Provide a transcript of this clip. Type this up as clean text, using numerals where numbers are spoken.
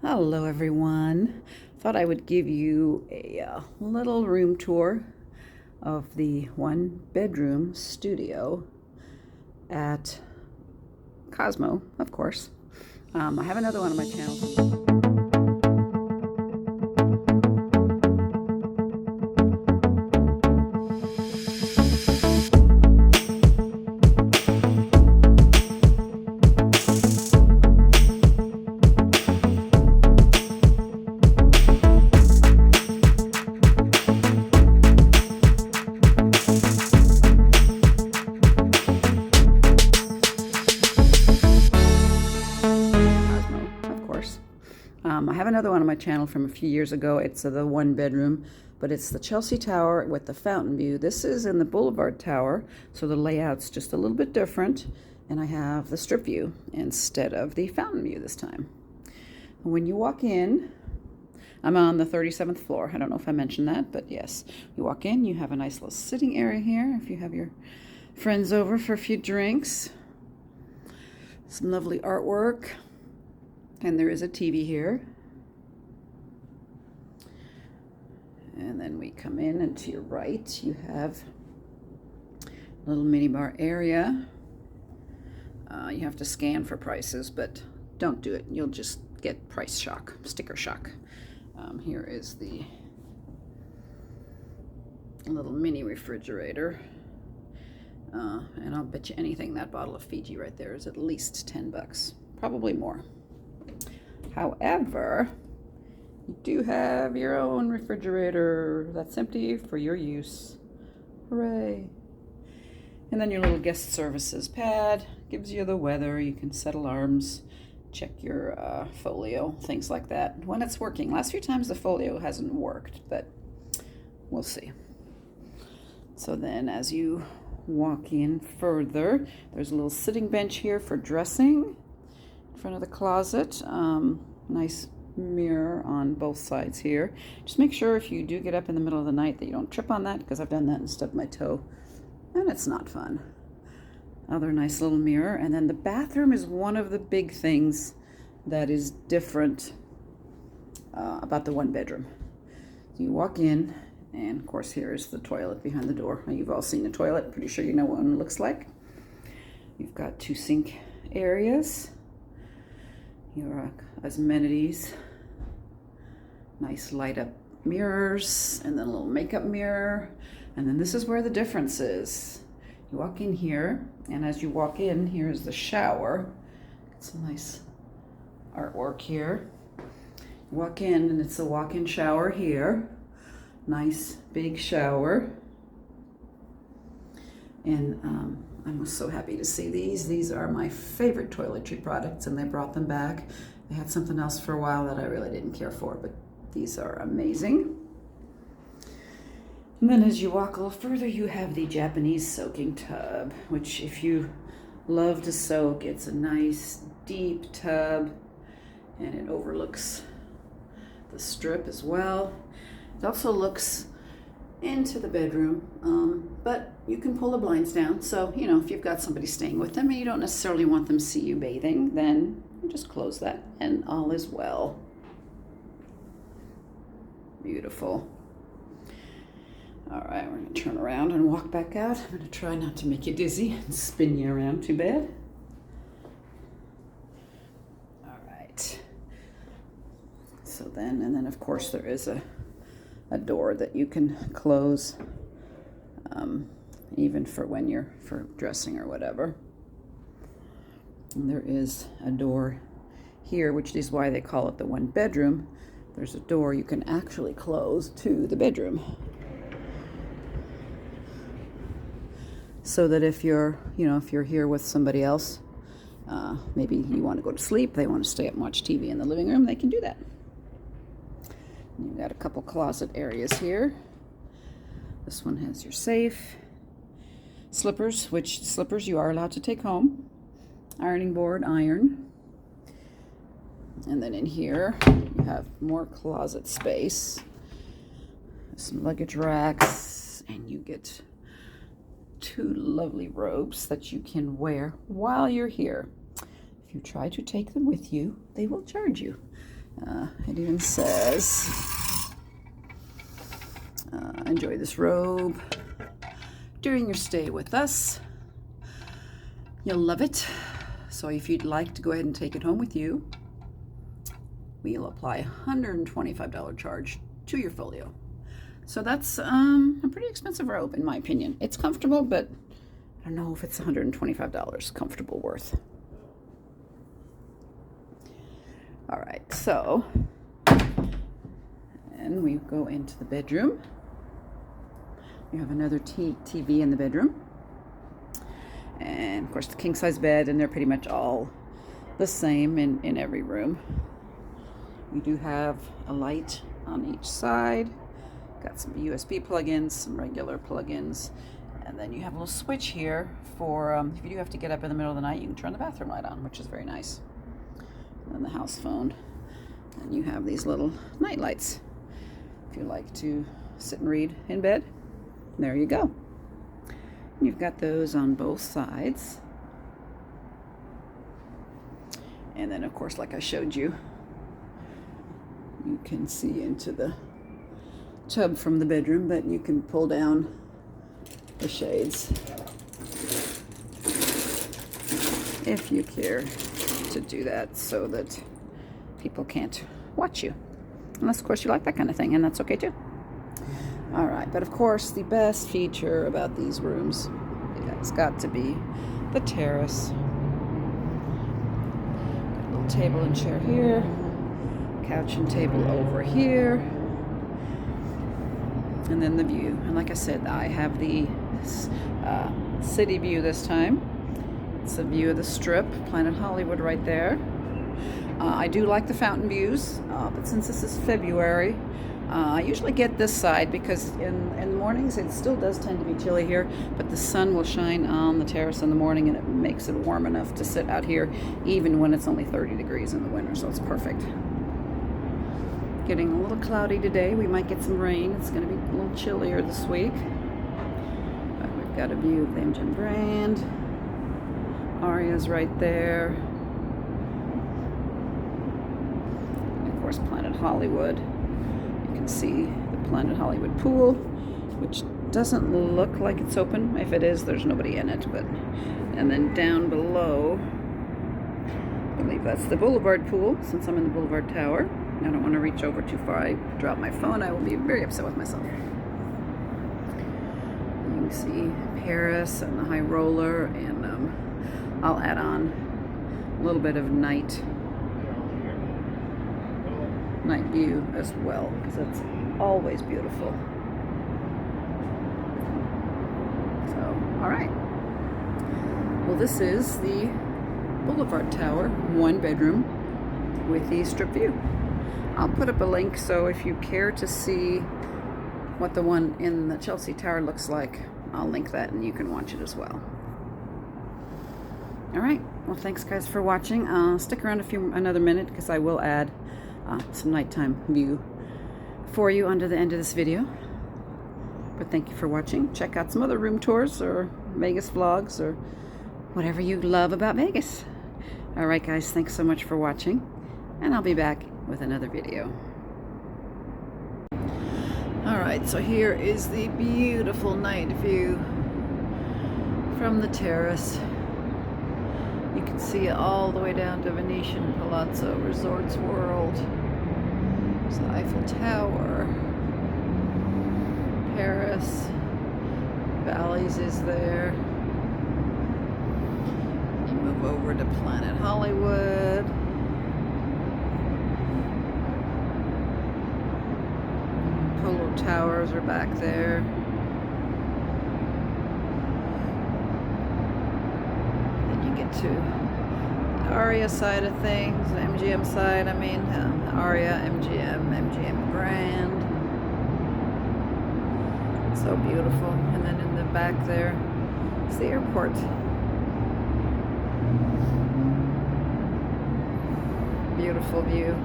Hello everyone. Thought I would give you a little room tour of the one bedroom studio at Cosmo, of course. I have another one on my channel. I have another one on my channel from a few years ago. It's the one bedroom, but it's the Chelsea Tower with the fountain view. This is in the Boulevard Tower, so the layout's just a little bit different, and I have the strip view instead of the fountain view this time. When you walk in, I'm on the 37th floor. I don't know if I mentioned that, but yes. You walk in, you have a nice little sitting area here if you have your friends over for a few drinks. Some lovely artwork. And there is a TV here. And then we come in, and to your right, you have a little mini bar area. You have to scan for prices, but don't do it. You'll just get price shock, sticker shock. Here is the little mini refrigerator. And I'll bet you anything that bottle of Fiji right there is at least 10 bucks, probably more. However, you do have your own refrigerator that's empty for your use. Hooray! And then your little guest services pad gives you the weather. You can set alarms, check your folio, things like that when it's working. Last few times the folio hasn't worked, but we'll see. So then as you walk in further, there's a little sitting bench here for dressing in front of the closet. Nice mirror on both sides here. Just make sure if you do get up in the middle of the night that you don't trip on that, because I've done that and stubbed my toe, and it's not fun. Other nice little mirror. And then the bathroom is one of the big things that is different about the one bedroom. So you walk in, and of course here is the toilet behind the door. Now, you've all seen the toilet. Pretty sure you know what one looks like. You've got two sink areas. Your amenities, nice light up mirrors, and then a little makeup mirror. And then this is where the difference is. You walk in here, and as you walk in, here's the shower. It's some nice artwork here. You walk in, and it's a walk-in shower here. Nice big shower. And I was so happy to see these. These are my favorite toiletry products, and they brought them back. They had something else for a while that I really didn't care for, but these are amazing. And then as you walk a little further, you have the Japanese soaking tub, which if you love to soak, it's a nice deep tub, and it overlooks the strip as well. It also looks into the bedroom, but you can pull the blinds down. So, you know, if you've got somebody staying with them and you don't necessarily want them to see you bathing, then you just close that and all is well. Beautiful. All right, we're going to turn around and walk back out. I'm going to try not to make you dizzy and spin you around too bad. All right. So then, and then of course there is a door that you can close, even for when you're for dressing or whatever. And there is a door here, which is why they call it the one bedroom. There's a door you can actually close to the bedroom, so that if you're, if you're here with somebody else, maybe you want to go to sleep, they want to stay up and watch TV in the living room, they can do that. You've got a couple closet areas here. This one has your safe, slippers, which slippers you are allowed to take home, ironing board, iron. And then in here, you have more closet space, some luggage racks, and you get two lovely robes that you can wear while you're here. If you try to take them with you, they will charge you. It even says, enjoy this robe during your stay with us. You'll love it. So if you'd like to go ahead and take it home with you, we'll apply a $125 charge to your folio. So that's a pretty expensive robe in my opinion. It's comfortable, but I don't know if it's $125 comfortable worth. All right, so, and we go into the bedroom. You have another TV in the bedroom. And of course the king size bed, and they're pretty much all the same in every room. You do have a light on each side. Got some USB plugins, some regular plugins, and then you have a little switch here for if you do have to get up in the middle of the night, you can turn the bathroom light on, which is very nice. And the house phone. And you have these little night lights if you like to sit and read in bed. There you go. You've got those on both sides. And then of course, like I showed you, you can see into the tub from the bedroom, but you can pull down the shades if you care to do that, so that people can't watch you, unless of course you like that kind of thing, and that's okay too. All right, but of course the best feature about these rooms has got to be the terrace. Got a little table and chair here, couch and table over here, and then the view. And like I said, I have the city view this time. It's a view of the Strip, Planet Hollywood right there. I do like the fountain views, but since this is February, I usually get this side because in the mornings it still does tend to be chilly here, but the sun will shine on the terrace in the morning and it makes it warm enough to sit out here even when it's only 30 degrees in the winter, so it's perfect. Getting a little cloudy today. We might get some rain. It's going to be a little chillier this week. But we've got a view of the MGM Grand. Aria's right there. And of course, Planet Hollywood. You can see the Planet Hollywood pool, which doesn't look like it's open. If it is, there's nobody in it. But and then down below, I believe that's the Boulevard pool, since I'm in the Boulevard Tower. I don't want to reach over too far. I drop my phone, I will be very upset with myself. You can see Paris and the High Roller, and I'll add on a little bit of night view as well, because it's always beautiful. So, all right. Well, this is the Boulevard Tower, 1 bedroom with the strip view. I'll put up a link, so if you care to see what the one in the Chelsea Tower looks like, I'll link that and you can watch it as well. All right, well, thanks guys for watching. Stick around another minute, because I will add some nighttime view for you under the end of this video. But thank you for watching. Check out some other room tours or Vegas vlogs or whatever you love about Vegas. All right, guys, thanks so much for watching, and I'll be back with another video. All right, so here is the beautiful night view from the terrace. You can see it all the way down to Venetian Palazzo Resorts World. There's the Eiffel Tower. Paris. Bally's is there. You move over to Planet Hollywood. Polo Towers are back there. Then you get to the Aria side of things, the MGM side, Aria, MGM Grand. So beautiful. And then in the back there is the airport. Beautiful view.